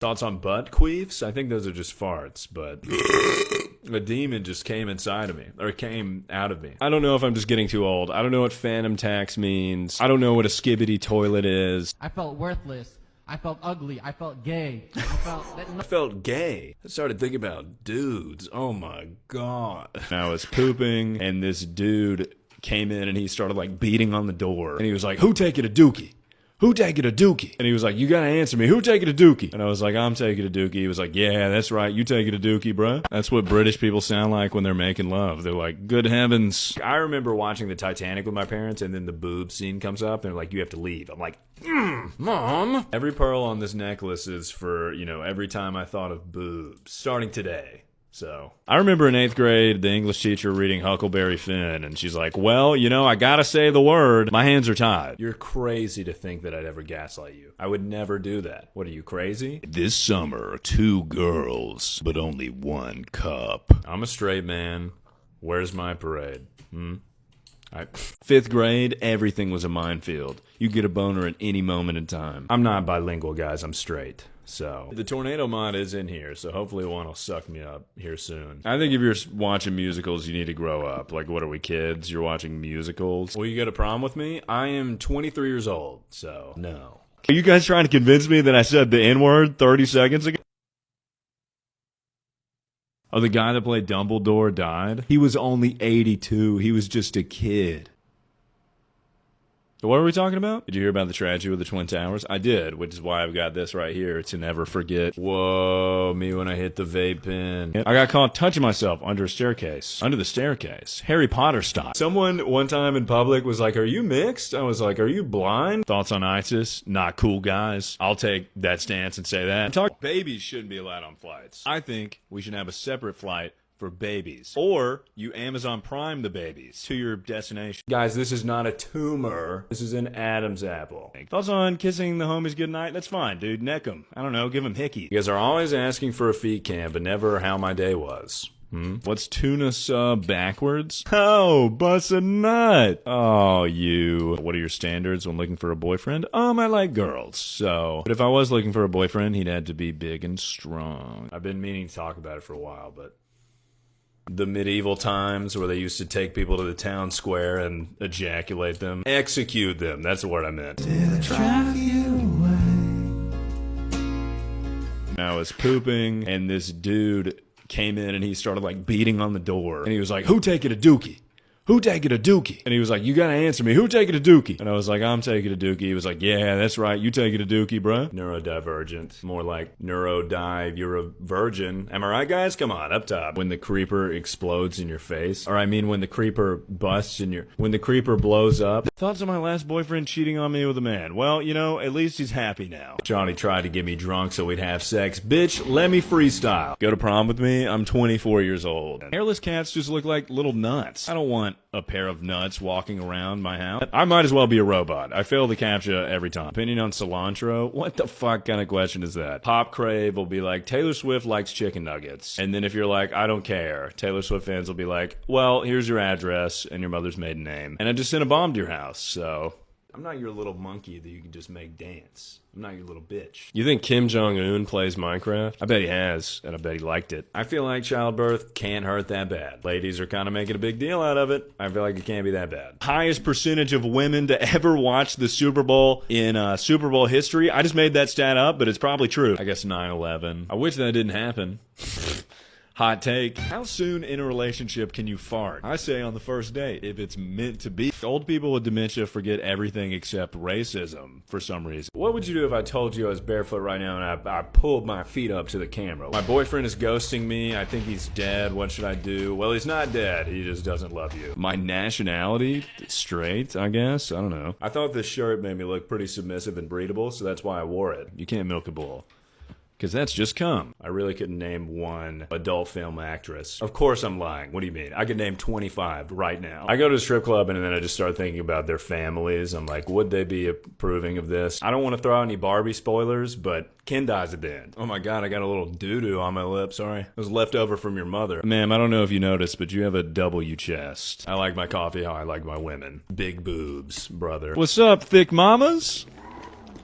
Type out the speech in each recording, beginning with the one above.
Thoughts on butt queefs? I think those are just farts, but a demon just came inside of me, or came out of me. I don't know if I'm just getting too old. I don't know what phantom tax means. I don't know what a skibbity toilet is. I felt worthless. I felt ugly. I felt gay. I felt gay. I started thinking about dudes. Oh my god. I was pooping, and this dude came in, and he started like beating on the door, and he was like, "Who taking a dookie? Who taking a dookie?" And he was like, "You gotta answer me. Who taking a dookie?" And I was like, "I'm taking a dookie." He was like, "Yeah, that's right. You taking a dookie, bruh." That's what British people sound like when they're making love. They're like, "Good heavens." I remember watching the Titanic with my parents, and then the boob scene comes up, and they're like, "You have to leave." I'm like, Mom. Every pearl on this necklace is for, you know, every time I thought of boobs. Starting today. So, I remember in 8th grade, the English teacher reading Huckleberry Finn, and she's like, "Well, you know, I gotta say the word. My hands are tied." You're crazy to think that I'd ever gaslight you. I would never do that. What, are you crazy? This summer, 2 girls, but only 1 cup. I'm a straight man. Where's my parade? 5th grade, everything was a minefield. You get a boner at any moment in time. I'm not bilingual, guys. I'm straight. So, the tornado mod is in here, so hopefully one will suck me up here soon. I think if you're watching musicals, you need to grow up. Like, what are we, kids? You're watching musicals? Will you go to prom with me? I am 23 years old, so no. Are you guys trying to convince me that I said the N-word 30 seconds ago? Oh, the guy that played Dumbledore died? He was only 82. He was just a kid. What were we talking about? Did you hear about the tragedy with the Twin Towers? I did, which is why I've got this right here to never forget. Whoa, me when I hit the vape pen. I got caught touching myself under a staircase. Under the staircase. Harry Potter style. Someone one time in public was like, "Are you mixed?" I was like, "Are you blind?" Thoughts on ISIS? Not cool, guys. I'll take that stance and say that. Babies shouldn't be allowed on flights. I think we should have a separate flight for babies. Or you Amazon Prime the babies to your destination. Guys, this is not a tumor. This is an Adam's apple. Thoughts on kissing the homies goodnight? That's fine, dude. Neck them. I don't know. Give them hickey. You guys are always asking for a feet cam, but never how my day was. What's tuna sub backwards? Oh, bust a nut. Oh, you. What are your standards when looking for a boyfriend? I like girls, so. But if I was looking for a boyfriend, he'd have to be big and strong. I've been meaning to talk about it for a while, but the medieval times where they used to take people to the town square and ejaculate them. Execute them. That's the word I meant. I was pooping, and this dude came in, and he started like beating on the door. And he was like, "Who taking a dookie? Who taking a dookie?" And he was like, "You gotta answer me. Who taking a dookie?" And I was like, "I'm taking a dookie." He was like, "Yeah, that's right. You taking a dookie, bruh." Neurodivergent. More like neurodive. You're a virgin. Am I right, guys? Come on, up top. When the creeper explodes in your face. Or I mean, when the creeper busts in your... When the creeper blows up. Thoughts on my last boyfriend cheating on me with a man? Well, you know, at least he's happy now. Johnny tried to get me drunk so we'd have sex. Bitch, let me freestyle. Go to prom with me? I'm 24 years old. Hairless cats just look like little nuts. I don't want a pair of nuts walking around my house. I might as well be a robot. I fail the CAPTCHA every time. Opinion on cilantro? What the fuck kind of question is that? Pop Crave will be like, Taylor Swift likes chicken nuggets. And then if you're like, I don't care, Taylor Swift fans will be like, well, here's your address and your mother's maiden name. And I just sent a bomb to your house, so... I'm not your little monkey that you can just make dance. I'm not your little bitch. You think Kim Jong-un plays Minecraft? I bet he has, and I bet he liked it. I feel like childbirth can't hurt that bad. Ladies are kind of making a big deal out of it. I feel like it can't be that bad. Highest percentage of women to ever watch the Super Bowl in Super Bowl history. I just made that stat up, but it's probably true. I guess 9/11. I wish that didn't happen. Hot take. How soon in a relationship can you fart? I say on the first date, if it's meant to be. Old people with dementia forget everything except racism for some reason. What would you do if I told you I was barefoot right now and I pulled my feet up to the camera? My boyfriend is ghosting me. I think he's dead. What should I do? Well, he's not dead. He just doesn't love you. My nationality? Straight, I guess? I don't know. I thought this shirt made me look pretty submissive and breedable, so that's why I wore it. You can't milk a bull. Because that's just cum. I really couldn't name one adult film actress. Of course I'm lying. What do you mean? I could name 25 right now. I go to a strip club and then I just start thinking about their families. I'm like, would they be approving of this? I don't want to throw out any Barbie spoilers, but Ken dies at the end. Oh my god, I got a little doo-doo on my lip, sorry. It was left over from your mother. Ma'am, I don't know if you noticed, but you have a W chest. I like my coffee how I like my women. Big boobs, brother. What's up, thick mamas?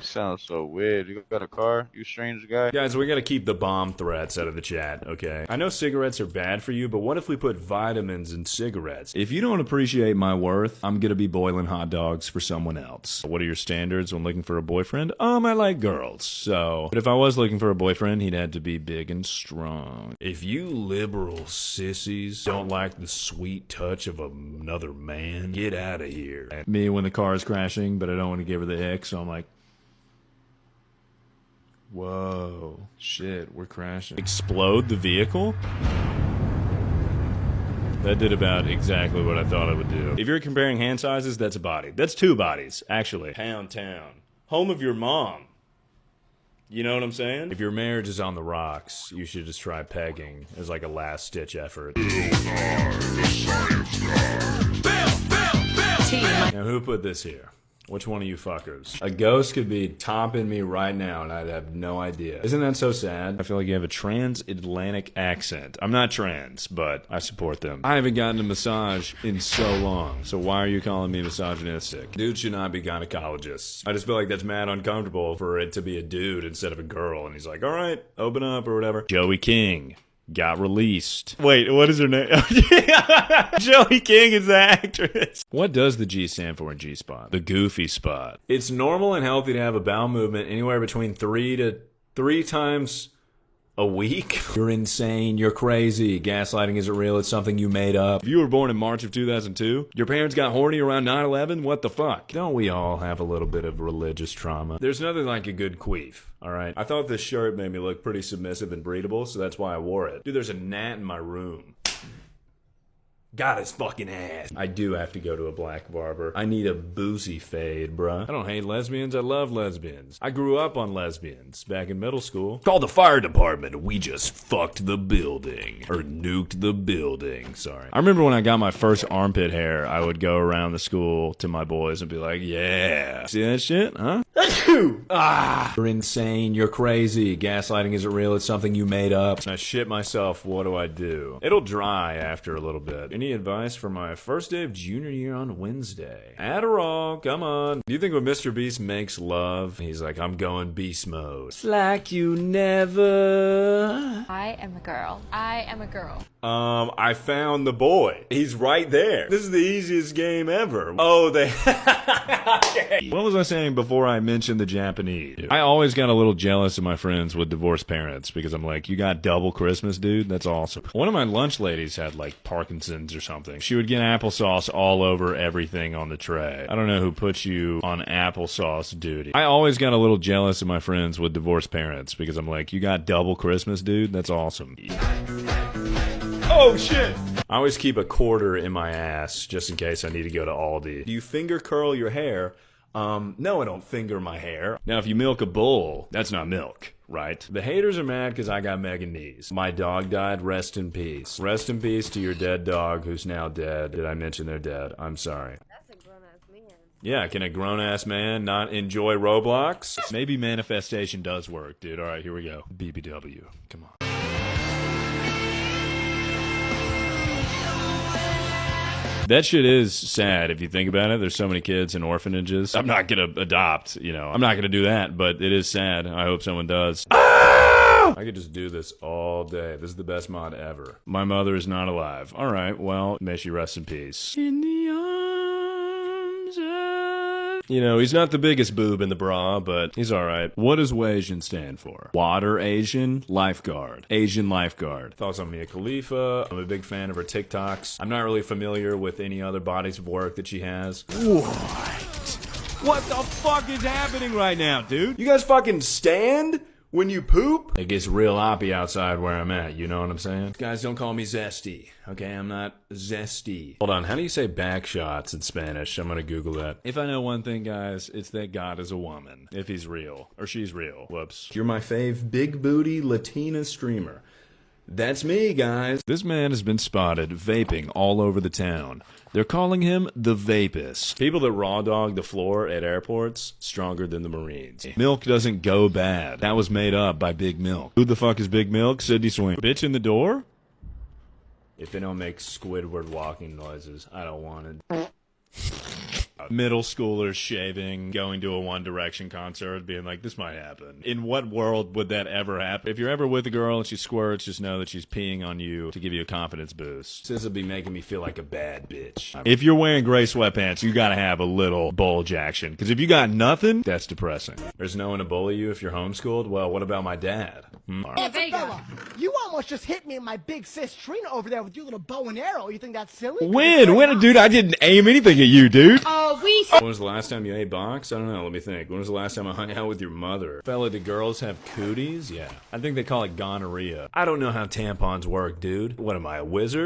You sound so weird. You got a car? You strange guy? Guys, we gotta keep the bomb threats out of the chat, okay? I know cigarettes are bad for you, but what if we put vitamins in cigarettes? If you don't appreciate my worth, I'm gonna be boiling hot dogs for someone else. What are your standards when looking for a boyfriend? I like girls, so... But if I was looking for a boyfriend, he'd have to be big and strong. If you liberal sissies don't like the sweet touch of another man, get out of here. Me when the car is crashing, but I don't want to give her the ick, so I'm like... Whoa, shit, we're crashing. Explode the vehicle? That did about exactly what I thought it would do. If you're comparing hand sizes, that's a body. That's two bodies, actually. Pound Town. Home of your mom. You know what I'm saying? If your marriage is on the rocks, you should just try pegging as like a last-ditch effort. Now, who put this here? Which one of you fuckers? A ghost could be topping me right now and I'd have no idea. Isn't that so sad? I feel like you have a transatlantic accent. I'm not trans, but I support them. I haven't gotten a massage in so long, so why are you calling me misogynistic? Dudes should not be gynecologists. I just feel like that's mad uncomfortable for it to be a dude instead of a girl, and he's like, alright, open up or whatever. Joey King got released. Wait, what is her name? Joey King is the actress. What does the G stand for in G-spot? The goofy spot. It's normal and healthy to have a bowel movement anywhere between 3 times a week. You're insane. You're crazy. Gaslighting isn't real. It's something you made up. If you were born in March of 2002, your parents got horny around 9/11, what the fuck? Don't we all have a little bit of religious trauma? There's nothing like a good queef, alright? I thought this shirt made me look pretty submissive and breedable, so that's why I wore it. Dude, there's a gnat in my room. Got his fucking ass. I do have to go to a black barber. I need a boozy fade, bruh. I don't hate lesbians, I love lesbians. I grew up on lesbians back in middle school. Call the fire department. We just fucked the building. Or nuked the building, sorry. I remember when I got my first armpit hair, I would go around the school to my boys and be like, yeah. See that shit, huh? You're insane, you're crazy. Gaslighting isn't real, it's something you made up. I shit myself, what do? It'll dry after a little bit. Any advice for my first day of junior year on Wednesday? Adderall, come on. Do you think when Mr. Beast makes love, he's like, I'm going beast mode? It's like you never... I am a girl. I am a girl. I found the boy. He's right there. This is the easiest game ever. Oh, they... Okay. What was I saying before I mentioned the Japanese? I always got a little jealous of my friends with divorced parents because I'm like, you got double Christmas, dude? That's awesome. One of my lunch ladies had like Parkinson's or something. She would get applesauce all over everything on the tray. I don't know who puts you on applesauce duty. I always got a little jealous of my friends with divorced parents because I'm like, you got double Christmas, dude? That's awesome. Oh, shit! I always keep a quarter in my ass just in case I need to go to Aldi. Do you finger curl your hair? No, I don't finger my hair. Now, if you milk a bull, that's not milk, right? The haters are mad because I got mega knees. My dog died, rest in peace. Rest in peace to your dead dog who's now dead. Did I mention they're dead? I'm sorry. That's a grown-ass man. Yeah, can a grown-ass man not enjoy Roblox? Maybe manifestation does work, dude. All right, here we go. BBW. Come on. That shit is sad if you think about it. There's so many kids in orphanages. I'm not gonna adopt, you know. I'm not gonna do that, but it is sad. I hope someone does. I could just do this all day. This is the best mod ever. My mother is not alive. All right, well, may she rest in peace. In the arms of... You know, he's not the biggest boob in the bra, but he's all right. What does WASIAN stand for? Water Asian Lifeguard. Asian Lifeguard. Thoughts on Mia Khalifa. I'm a big fan of her TikToks. I'm not really familiar with any other bodies of work that she has. What the fuck is happening right now, dude? You guys fucking stand when you poop? It gets real hoppy outside where I'm at, you know what I'm saying? Guys, don't call me zesty, okay? I'm not zesty. Hold on, how do you say back shots in Spanish? I'm gonna Google that. If I know one thing, guys, it's that God is a woman. If he's real. Or she's real. Whoops. You're my fave big booty Latina streamer. That's me, guys. This man has been spotted vaping all over the town. They're calling him the Vapist. People that raw dog the floor at airports, stronger than the Marines. Milk doesn't go bad. That was made up by Big Milk. Who the fuck is Big Milk? Sydney Swing. Bitch in the door? If they don't make Squidward walking noises, I don't want it. Middle schoolers shaving, going to a One Direction concert, being like, this might happen. In what world would that ever happen? If you're ever with a girl and she squirts, just know that she's peeing on you to give you a confidence boost. This will be making me feel like a bad bitch. If you're wearing gray sweatpants, you gotta have a little bulge action. Because if you got nothing, that's depressing. There's no one to bully you if you're homeschooled? Well, what about my dad? HansumFella, you almost just hit me and my big sis Trina over there with your little bow and arrow. You think that's silly? When? Dude, I didn't aim anything at you, dude. Oh, When was the last time you ate box? I don't know, let me think. When was the last time I hung out with your mother? Fella, do girls have cooties? Yeah. I think they call it gonorrhea. I don't know how tampons work, dude. What am I, a wizard?